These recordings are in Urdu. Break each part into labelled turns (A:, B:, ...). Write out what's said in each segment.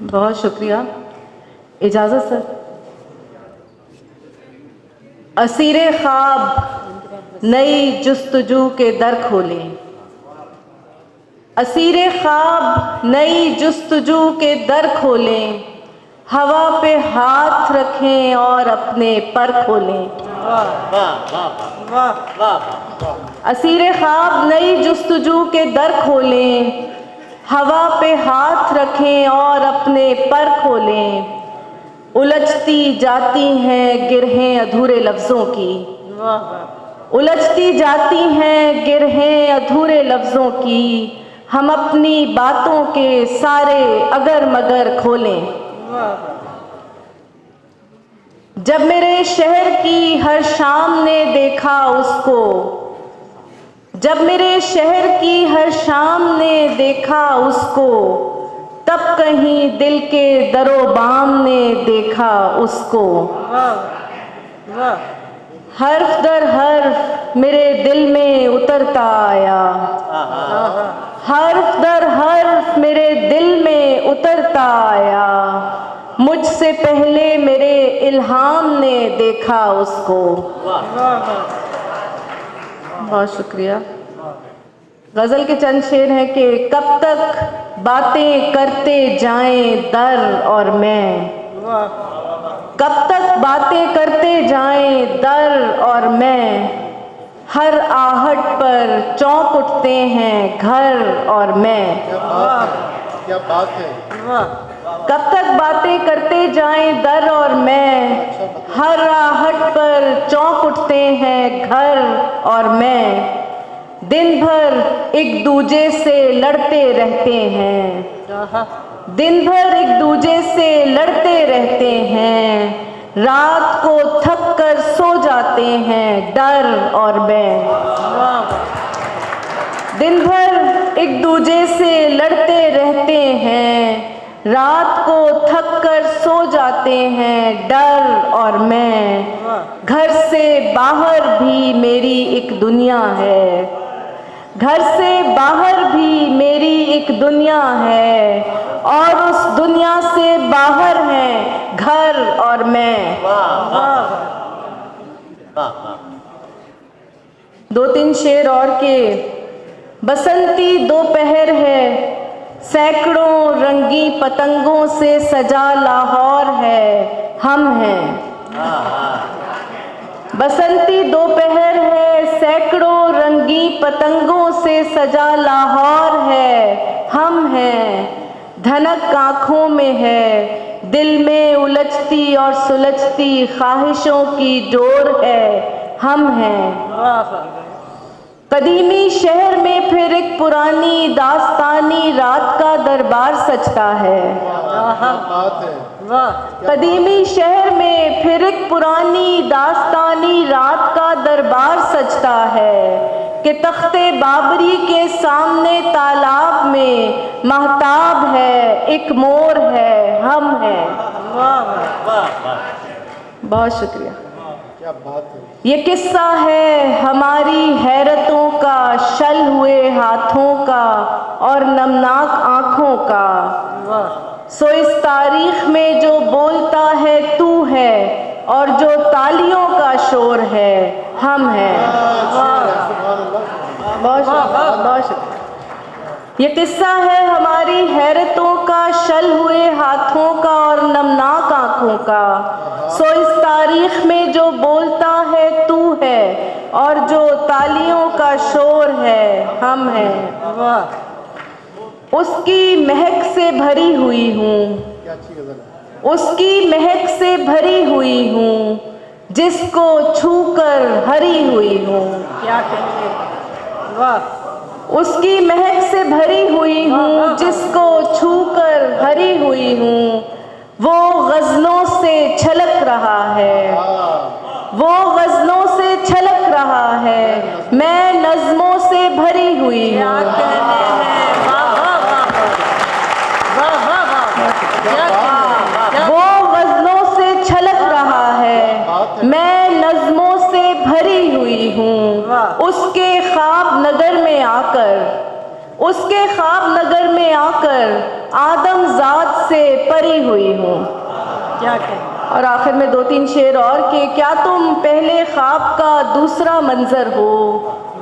A: بہت شکریہ. اجازت سر. اسیر خواب نئی جستجو کے در کھولیں. اسیر خواب نئی جستجو کے در کھولیں. ہوا پہ ہاتھ رکھیں اور اپنے پر کھولیں. اسیر خواب نئی جستجو کے در کھولیں. ہوا پہ ہاتھ رکھیں اور اپنے پر کھولیں. الجھتی جاتی ہیں گرہیں ادھورے لفظوں کی. الجھتی جاتی ہیں گرہیں ادھورے لفظوں کی. ہم اپنی باتوں کے سارے اگر مگر کھولیں. جب میرے شہر کی ہر شام نے دیکھا اس کو. جب میرے شہر کی ہر شام نے دیکھا اس کو. تب کہیں دل کے در و بام نے دیکھا اس کو. حرف در حرف میرے دل میں اترتا آیا. حرف در حرف میرے دل میں اترتا آیا. مجھ سے پہلے میرے الہام نے دیکھا اس کو. بہت شکریہ. غزل کے چند شعر ہیں کہ کب تک باتیں کرتے جائیں در اور میں. کب تک باتیں کرتے جائیں در اور میں. ہر آہٹ پر چونک اٹھتے ہیں گھر اور میں.
B: کیا بات ہے.
A: کب تک باتیں کرتے جائیں در اور میں. ہر آہٹ پر چونک اٹھتے ہیں گھر اور میں. دن بھر ایک دوجے سے لڑتے رہتے ہیں. دن بھر ایک دوجے سے لڑتے رہتے ہیں. رات کو تھک کر سو جاتے ہیں ڈر اور میں. دن بھر ایک دوجے سے لڑتے رہتے ہیں. رات کو تھک کر سو جاتے ہیں ڈر اور میں. گھر سے باہر بھی میری ایک دنیا ہے. گھر سے باہر بھی میری ایک دنیا ہے. اور اس دنیا سے باہر ہیں گھر اور میں. دو تین شعر اور کے. بسنتی دوپہر ہے سینکڑوں رنگی پتنگوں سے سجا لاہور ہے ہم ہیں. بسنتی دوپہر ہے سینکڑوں رنگی پتنگوں سے سجا لاہور ہے ہم ہیں. دھنک آنکھوں میں ہے دل میں الجھتی اور سلجھتی خواہشوں کی ڈور ہے ہم ہیں. قدیمی شہر میں پھر ایک پرانی داستانی رات کا دربار سجتا ہے. قدیمی شہر میں پھر ایک پرانی داستانی رات کا دربار سجتا ہے کہ تخت بابری کے سامنے تالاب میں مہتاب ہے ایک مور ہے ہم ہیں. بہت شکریہ. یہ قصہ ہے ہماری حیرتوں کا شل ہوئے ہاتھوں کا اور نمناک آنکھوں کا. سو اس تاریخ میں جو بولتا ہے تو ہے اور جو تالیوں کا شور ہے ہم ہیں. بہت شکریہ. یہ قصہ ہے ہماری حیرتوں کا شل ہوئے ہاتھوں کا اور نمناک آنکھوں کا. سو اس تاریخ میں جو بولتا ہے تو ہے اور جو تالیوں کا شور ہے ہم ہیں. اس کی مہک سے بھری ہوئی ہوں. اس کی مہک سے بھری ہوئی ہوں جس کو چھو کر ہری ہوئی ہوں. کیا کہتے ہیں. اس کی مہک سے بھری ہوئی ہوں جس کو چھو کر ہری ہوئی ہوں. وہ غزلوں سے چھلک رہا ہے. وہ غزلوں سے چھلک رہا ہے. میں نظموں سے بھری ہوئی ہوں. وہ غزلوں سے چھلک رہا ہے. میں نظموں سے بھری ہوئی ہوں. اس کے خواب نگر میں آ کر اس کے خواب نگر میں آ کر آدم ذات سے پری ہوئی ہوں.
C: کیا کہیں.
A: اور آخر میں 2-3 شعر اور کہ کیا تم پہلے خواب کا دوسرا منظر ہو,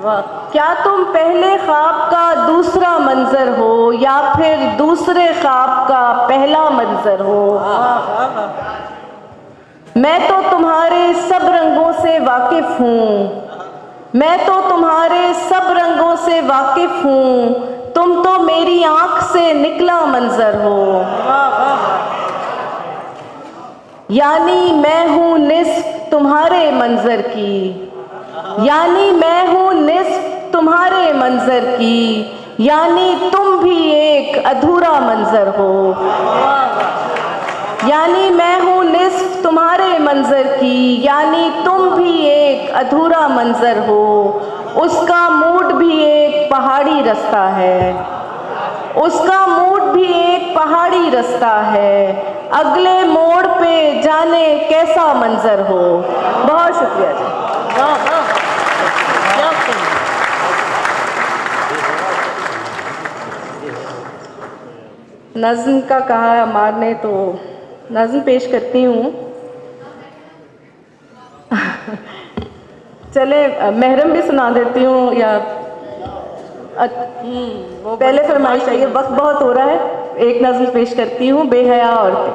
C: واہ.
A: کیا تم پہلے خواب کا دوسرا منظر ہو یا پھر دوسرے خواب کا پہلا منظر ہو. میں تو تمہارے سب رنگوں سے واقف ہوں, میں تو تمہارے سب رنگوں سے واقف ہوں, تم تو میری آنکھ سے نکلا منظر ہو. یعنی میں ہوں نصف تمہارے منظر کی, یعنی میں ہوں نصف تمہارے منظر کی, یعنی تم بھی ایک ادھورا منظر ہو. یعنی میں ہوں نصف تمہارے منظر کی, یعنی تم بھی ایک ادھورا منظر ہو. اس کا موڈ بھی ایک پہاڑی رستہ ہے, اس کا موڈ بھی ایک پہاڑی رستہ ہے, اگلے موڑ پہ جانے کیسا منظر ہو. بہت شکریہ جی.
C: واہ واہ. کیا کہیں.
A: نظم کا کہا عمار نے تو نظم پیش کرتی ہوں. چلے محرم بھی سنا دیتی ہوں یا پہلے فرمائش آئیے, وقت بہت ہو رہا ہے. ایک نظم پیش کرتی ہوں. بے حیا عورتیں.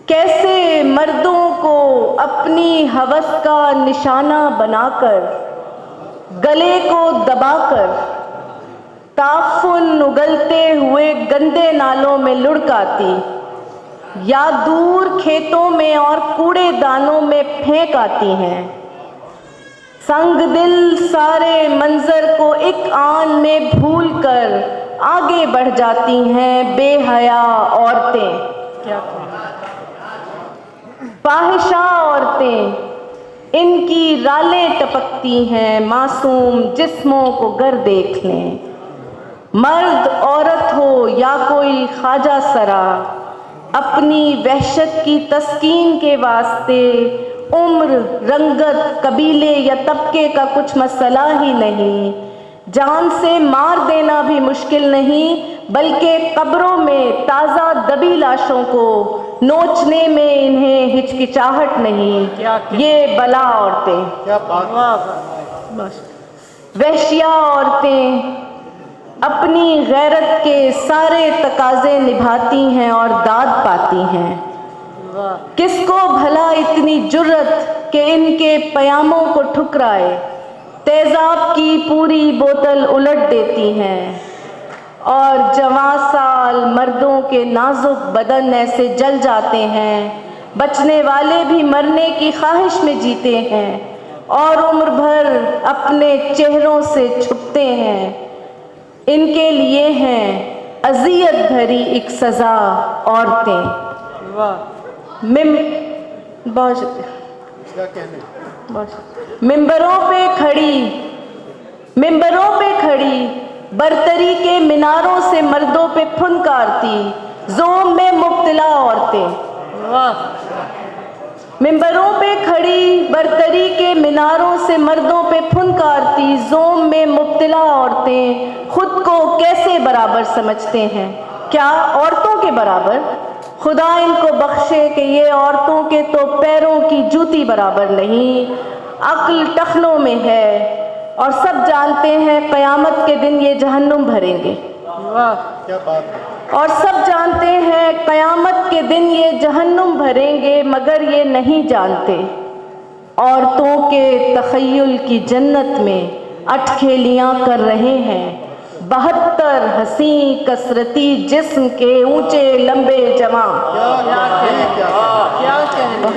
A: کیسے مردوں کو اپنی ہوس کا نشانہ بنا کر, گلے کو دبا کر, تعفن اگلتے ہوئے گندے نالوں میں لڑکاتی, یا دور کھیتوں میں اور کوڑے دانوں میں پھینک آتی ہیں. سنگ دل سارے منظر کو ایک آن میں بھول کر آگے بڑھ جاتی ہیں بے حیا عورتیں.
C: کیا کہیں.
A: فاحشہ عورتیں, ان کی رالیں ٹپکتی ہیں معصوم جسموں کو گر دیکھ لیں. مرد عورت ہو یا کوئی خواجہ سرا, اپنی وحشت کی تسکین کے واسطے عمر, رنگت, قبیلے یا طبقے کا کچھ مسئلہ ہی نہیں. جان سے مار دینا بھی مشکل نہیں, بلکہ قبروں میں تازہ دبی لاشوں کو نوچنے میں انہیں ہچکچاہٹ نہیں. یہ بلا عورتیں.
B: کیا بات.
C: واہ واہ.
A: وحشیہ عورتیں اپنی غیرت کے سارے تقاضے نبھاتی ہیں اور داد پاتی ہیں.
C: واہ.
A: کس کو بھلا اتنی جرت کہ ان کے پیاموں کو ٹھکرائے, تیزاب کی پوری بوتل الٹ دیتی ہیں, اور جوان سال مردوں کے نازک بدن ایسے جل جاتے ہیں, بچنے والے بھی مرنے کی خواہش میں جیتے ہیں اور عمر بھر اپنے چہروں سے چھپتے ہیں. ان کے لیے ہیں اذیت بھری ایک سزا عورتیں.
C: واہ.
A: بہت شکریہ.
B: کیا کہنے.
A: ممبروں پہ کھڑی برتری کے میناروں سے مردوں پہ پھنکارتی زوم میں مبتلا عورتیں.
C: واہ.
A: ممبروں پہ کھڑی برتری کے میناروں سے مردوں پہ پھنکارتی زوم میں مبتلا عورتیں خود کو کیسے برابر سمجھتے ہیں؟ کیا عورتوں کے برابر؟ خدا ان کو بخشے کہ یہ عورتوں کے تو پیروں کی جوتی برابر نہیں. عقل ٹخنوں میں ہے اور سب جانتے ہیں قیامت کے دن یہ جہنم بھریں گے.
C: واہ.
B: کیا بات ہے.
A: اور سب جانتے ہیں قیامت کے دن یہ جہنم بھریں گے, مگر یہ نہیں جانتے عورتوں کے تخیل کی جنت میں اٹکھیلیاں کر رہے ہیں 72 حسین کثرتی جسم کے اونچے لمبے جواں.
C: کیا کہیں.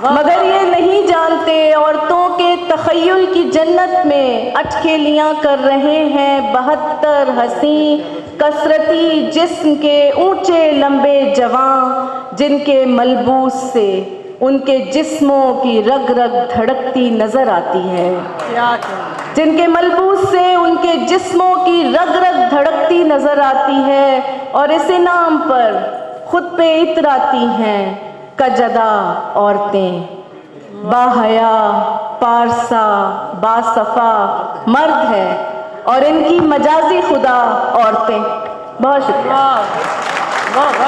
A: مگر یہ نہیں جانتے عورتوں کے تخیل کی جنت میں اٹکھیلیاں کر رہے ہیں 72 حسین کثرتی جسم کے اونچے لمبے جواں, جن کے ملبوس سے ان کے جسموں کی رگ رگ دھڑکتی نظر آتی ہے. جن کے ملبوس سے ان کے جسموں کی رگ رگ دھڑکتی نظر آتی ہے اور اس انعام پر خود پہ اتراتی ہیں کجدا عورتیں. باحیا, پارسا, باصفا مرد ہے اور ان کی مجازی خدا عورتیں. بہت شکریہ.
C: واہ واہ